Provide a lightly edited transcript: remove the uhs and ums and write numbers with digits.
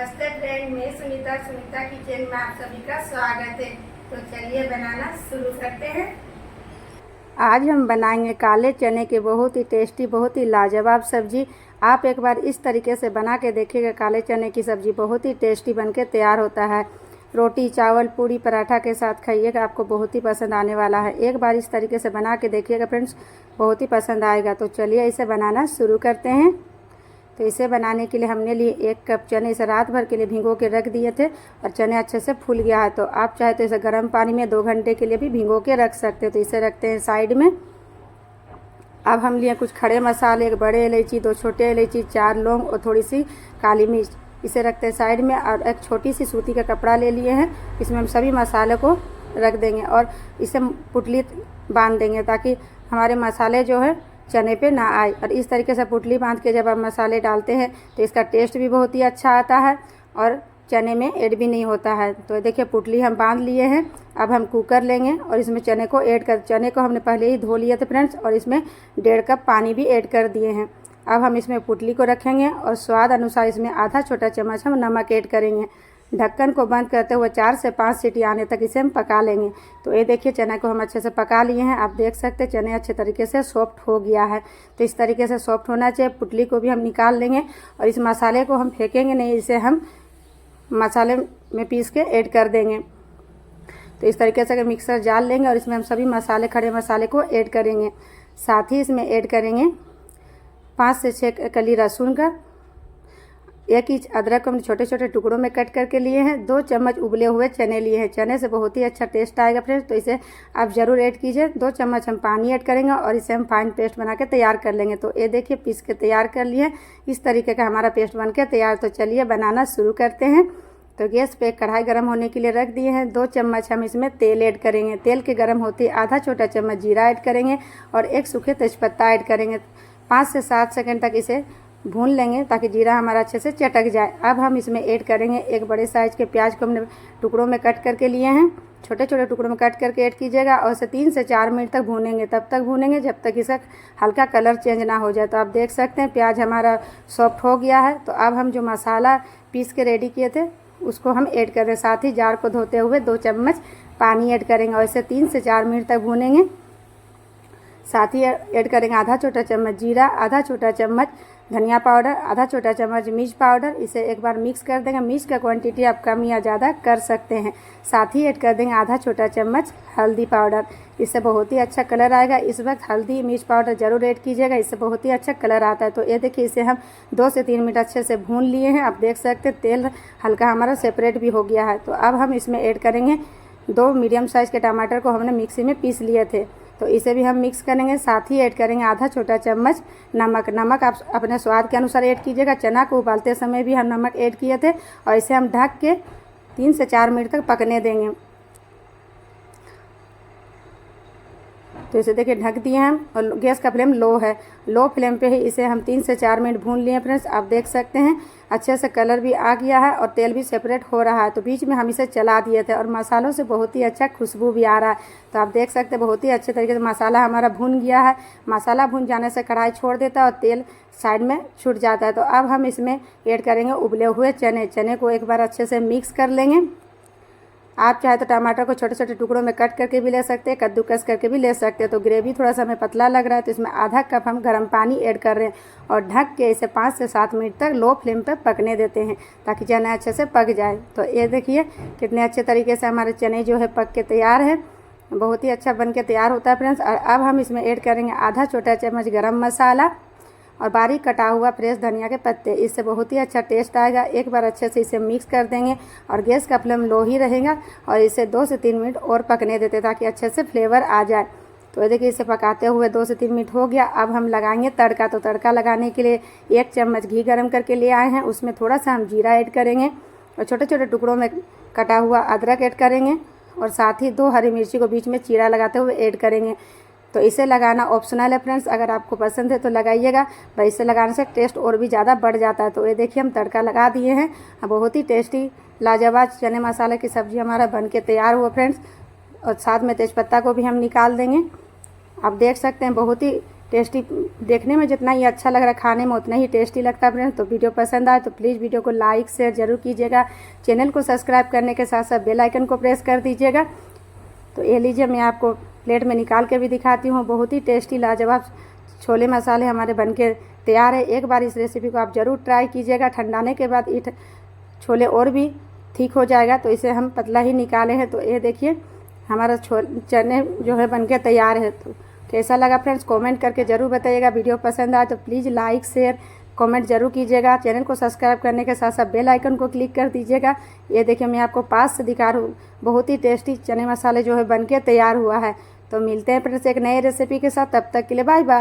नमस्ते फ्रेंड, मैं सुनीता किचन में आप सभी का स्वागत है। तो चलिए बनाना शुरू करते हैं। आज हम बनाएंगे काले चने के बहुत ही टेस्टी, बहुत ही लाजवाब सब्जी। आप एक बार इस तरीके से बना के देखिएगा। काले चने की सब्जी बहुत ही टेस्टी बनके तैयार होता है। रोटी, चावल, पूरी, पराठा के साथ खाइएगा, आपको बहुत ही पसंद आने वाला है। एक बार इस तरीके से बना के देखिएगा फ्रेंड्स, बहुत ही पसंद आएगा। तो चलिए इसे बनाना शुरू करते हैं। तो इसे बनाने के लिए हमने लिए 1 कप चने। इसे रात भर के लिए भिगो के रख दिए थे और चने अच्छे से फूल गया है। तो आप चाहे तो इसे गर्म पानी में 2 घंटे के लिए भी भिगो के रख सकते हैं। तो इसे रखते हैं साइड में। अब हम लिए कुछ खड़े मसाले, 1 बड़े इलायची, 2 छोटे इलायची, 4 लौंग और थोड़ी सी काली मिर्च। इसे रखते हैं साइड में। और एक छोटी सी सूती का कपड़ा ले लिए हैं, इसमें हम सभी मसाले को रख देंगे और इसे पुटली बांध देंगे ताकि हमारे मसाले जो है चने पे ना आए। और इस तरीके से पुटली बांध के जब आप मसाले डालते हैं तो इसका टेस्ट भी बहुत ही अच्छा आता है और चने में ऐड भी नहीं होता है। तो देखिए पुटली हम बांध लिए हैं। अब हम कुकर लेंगे और इसमें चने को ऐड कर, चने को हमने पहले ही धो लिए थे फ्रेंड्स, और इसमें 1.5 कप पानी भी ऐड कर दिए हैं। अब हम इसमें पुटली को रखेंगे और स्वाद अनुसार इसमें आधा छोटा चम्मच हम नमक ऐड करेंगे। ढक्कन को बंद करते हुए 4 से 5 सीटी आने तक इसे हम पका लेंगे। तो ये देखिए चने को हम अच्छे से पका लिए हैं। आप देख सकते हैं चने अच्छे तरीके से सॉफ्ट हो गया है। तो इस तरीके से सॉफ्ट होना चाहिए। पुटली को भी हम निकाल लेंगे और इस मसाले को हम फेंकेंगे नहीं, इसे हम मसाले में पीस के ऐड कर देंगे। तो इस तरीके से मिक्सर जार लेंगे और इसमें हम सभी मसाले, खड़े मसाले को ऐड करेंगे। साथ ही इसमें ऐड करेंगे 5 से 6 कली लहसुन का, 1 इंच अदरक को हमने छोटे छोटे टुकड़ों में कट करके लिए हैं। 2 चम्मच उबले हुए चने लिए हैं। चने से बहुत ही अच्छा टेस्ट आएगा फ्रेंड्स, तो इसे आप ज़रूर ऐड कीजिए। 2 चम्मच हम पानी ऐड करेंगे और इसे हम फाइन पेस्ट बना के तैयार कर लेंगे। तो ये देखिए पीस के तैयार कर लिए। इस तरीके का हमारा पेस्ट बन के तैयार। तो चलिए बनाना शुरू करते हैं। तो गैस पे कढ़ाई गर्म होने के लिए रख दिए हैं। 2 चम्मच हम इसमें तेल ऐड करेंगे। तेल के गर्म होते आधा छोटा चम्मच जीरा ऐड करेंगे और 1 सूखे तेजपत्ता ऐड करेंगे। 5 से 7 सेकंड तक इसे भून लेंगे ताकि जीरा हमारा अच्छे से चटक जाए। अब हम इसमें ऐड करेंगे 1 बड़े साइज़ के प्याज को हमने टुकड़ों में कट करके लिए हैं। छोटे छोटे टुकड़ों में कट करके ऐड कीजिएगा और इसे 3 से 4 मिनट तक भूनेंगे। तब तक भूनेंगे जब तक इसका हल्का कलर चेंज ना हो जाए। तो आप देख सकते हैं प्याज हमारा सॉफ्ट हो गया है। तो अब हम जो मसाला पीस के रेडी किए थे उसको हम ऐड कर रहे हैं। साथ ही जार को धोते हुए 2 चम्मच पानी ऐड करेंगे और इसे 3 से 4 मिनट तक भूनेंगे। साथ ही ऐड करेंगे आधा छोटा चम्मच जीरा, आधा छोटा चम्मच धनिया पाउडर, आधा छोटा चम्मच मिर्च पाउडर। इसे एक बार मिक्स कर देंगे। मिर्च का क्वांटिटी आप कम या ज़्यादा कर सकते हैं। साथ ही ऐड कर देंगे आधा छोटा चम्मच हल्दी पाउडर। इससे बहुत ही अच्छा कलर आएगा। इस वक्त हल्दी मिर्च पाउडर ज़रूर ऐड कीजिएगा, इससे बहुत ही अच्छा कलर आता है। तो ये देखिए इसे हम 2 से 3 मिनट अच्छे से भून लिए हैं। आप देख सकते हैं तेल हल्का हमारा सेपरेट भी हो गया है। तो अब हम इसमें ऐड करेंगे 2 मीडियम साइज़ के टमाटर को हमने मिक्सी में पीस लिए थे। तो इसे भी हम मिक्स करेंगे। साथ ही ऐड करेंगे आधा छोटा चम्मच नमक। नमक आप अपने स्वाद के अनुसार ऐड कीजिएगा। चना को उबालते समय भी हम नमक ऐड किए थे और इसे हम ढक के 3 से 4 मिनट तक पकने देंगे। तो इसे देखिए ढक दिए हम और गैस का फ्लेम लो है। लो फ्लेम पे ही इसे हम 3 से 4 मिनट भून लिए फ्रेंड्स। आप देख सकते हैं अच्छे से कलर भी आ गया है और तेल भी सेपरेट हो रहा है। तो बीच में हम इसे चला दिए थे और मसालों से बहुत ही अच्छा खुशबू भी आ रहा है। तो आप देख सकते हैं बहुत ही अच्छे तरीके से मसाला हमारा भून गया है। मसाला भून जाने से कढ़ाई छोड़ देता है और तेल साइड में छूट जाता है। तो अब हम इसमें ऐड करेंगे उबले हुए चने। चने को एक बार अच्छे से मिक्स कर लेंगे। आप चाहे तो टमाटर को छोटे छोटे टुकड़ों में कट करके भी ले सकते हैं, कद्दूकस करके भी ले सकते हैं। तो ग्रेवी थोड़ा सा हमें पतला लग रहा है तो इसमें आधा कप हम गर्म पानी ऐड कर रहे हैं और ढक के इसे 5 से 7 मिनट तक लो फ्लेम पर पकने देते हैं ताकि चने अच्छे से पक जाए। तो ये देखिए कितने अच्छे तरीके से हमारे चने जो है पक के तैयार है। बहुत ही अच्छा बन के तैयार होता है फ्रेंड्स। और अब हम इसमें ऐड करेंगे आधा छोटा चम्मच गरम मसाला और बारीक कटा हुआ फ्रेश धनिया के पत्ते। इससे बहुत ही अच्छा टेस्ट आएगा। एक बार अच्छे से इसे मिक्स कर देंगे और गैस का फ्लेम लो ही रहेगा और इसे 2 से 3 मिनट और पकने देते ताकि अच्छे से फ्लेवर आ जाए। तो देखिए इसे पकाते हुए 2 से 3 मिनट हो गया। अब हम लगाएंगे तड़का। तो तड़का लगाने के लिए 1 चम्मच घी गर्म करके ले आए हैं। उसमें थोड़ा सा हम जीरा ऐड करेंगे और छोटे छोटे टुकड़ों में कटा हुआ अदरक ऐड करेंगे और साथ ही 2 हरी मिर्ची को बीच में चीरा लगाते हुए ऐड करेंगे। तो इसे लगाना ऑप्शनल है फ्रेंड्स, अगर आपको पसंद है तो लगाइएगा। भाई इसे लगाने से टेस्ट और भी ज़्यादा बढ़ जाता है। तो ये देखिए हम तड़का लगा दिए हैं। बहुत ही टेस्टी लाजवाब चने मसाले की सब्ज़ी हमारा बन के तैयार हुआ फ्रेंड्स। और साथ में तेज़पत्ता को भी हम निकाल देंगे। आप देख सकते हैं बहुत ही टेस्टी, देखने में जितना ही अच्छा लग रहा है खाने में उतना ही टेस्टी लगता है फ्रेंड्स। तो वीडियो पसंद आए तो प्लीज़ वीडियो को लाइक शेयर ज़रूर कीजिएगा। चैनल को सब्सक्राइब करने के साथ साथ बेल आइकन को प्रेस कर दीजिएगा। तो ये लीजिए, मैं आपको प्लेट में निकाल के भी दिखाती हूँ। बहुत ही टेस्टी लाजवाब छोले मसाले हमारे बनके तैयार है। एक बार इस रेसिपी को आप ज़रूर ट्राई कीजिएगा। ठंडाने के बाद ये छोले और भी ठीक हो जाएगा। तो इसे हम पतला ही निकाले हैं। तो ये देखिए हमारा चने जो है बनके तैयार है। तो कैसा लगा फ्रेंड्स कमेंट करके ज़रूर बताइएगा। वीडियो पसंद आए तो प्लीज़ लाइक शेयर कमेंट ज़रूर कीजिएगा। चैनल को सब्सक्राइब करने के साथ साथ बेल आइकन को क्लिक कर दीजिएगा। ये देखिए मैं आपको पास से दिखा रहा हूँ, बहुत ही टेस्टी चने मसाले जो है बनके तैयार हुआ है। तो मिलते हैं फ्रेंड्स एक नए रेसिपी के साथ, तब तक के लिए बाय बाय।